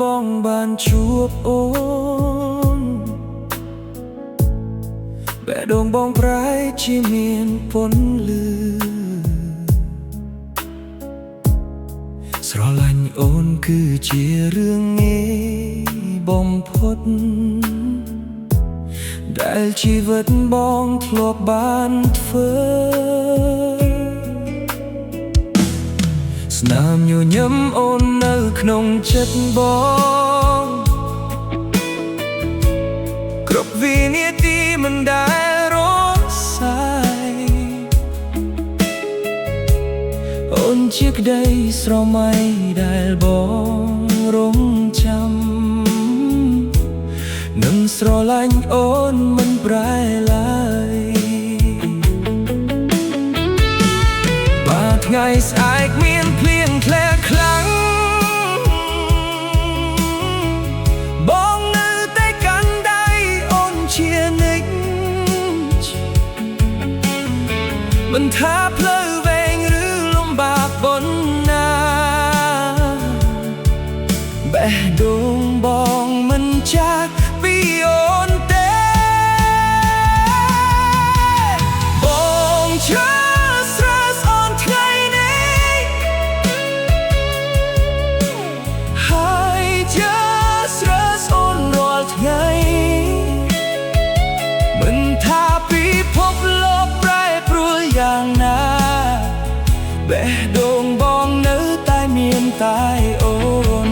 បងបានជួបអូនបេះដូងបងប្រែជាមានពន្លឺស្រឡាញ់អូនគឺជារឿងងាយបំផុតដែលជីវិតបងធ្លាប់បានធ្វើស្នាមញញឹមអូននៅក្នុងចិត្តបងគ្រប់វិនាទីមិនដែលរសាយអូនជាក្តីស្រមៃដែលបងរងចាំនឹងស្រឡាញ់អូនមិនប្រែឡើយបើថ្ងៃស្អែកមានភ្លៀងធ្លាក់ខ្លាំងបងនៅតែកាន់ដៃអូនជានិច្ចមិនថាផ្លូវវែងឬលំបាកប៉ុណ្ណាបេះដូងបងមិនចាកពីអូនទេបងឈឺស្រែស្អូនថ្ងៃនេះហើយជឿស្រែស្អូនរាល់ថ្ងៃមិនថាពិភពលោកប្រែប្រួលយ៉ាងណាបេះដូងបងនៅតែមានតែអូន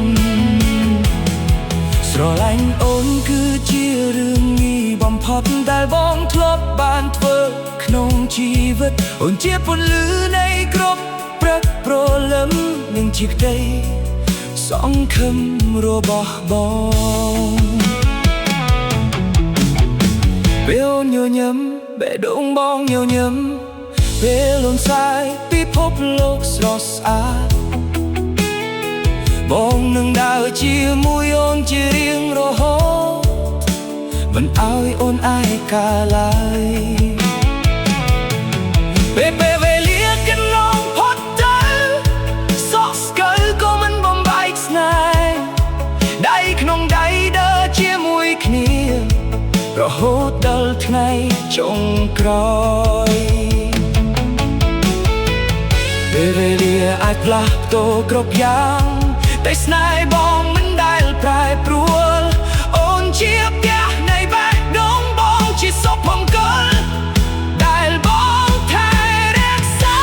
ស្រឡាញ់អូនគឺជារឿងងាយបំផុតដែលបងធ្លាប់បានធ្វើក្នុងជីវិតអូនជាពន្លឺនៃគ្រប់ព្រឹកព្រលឹមនិងជាក្តីសង្ឃឹមរបស់បងពេលអូនញញឹមបេះដូងបងញញឹមពេលអូនសាយពិភពលោកស្រស់ស្អាតបងនឹងដើរជាមួយអូនជារៀងរហូតមិនឲ្យអូនឯកាឡើយពេលវេលាកន្លងផុតទៅសក់ស្កើក៏មិនបំបែកស្នេហ៍ដៃក្នុងដៃដើរជាមួយគ្នារហូតដល់ថ្ងៃចុងក្រោយពេលវេលាអាចផ្លាស់ប្ដូរគ្រប់យ៉ាងតែស្នេហ៍បងមិនដែលប្រែប្រួលអូនជាផ្ទះនៃបេះដូងបងជាសុភមង្គលដែលបងថែរក្សា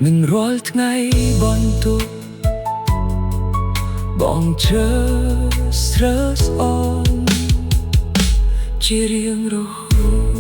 នឹងរាល់ថ្ងៃបន្ទប់បងឈើស្រើស្អូនជារៀងរហូត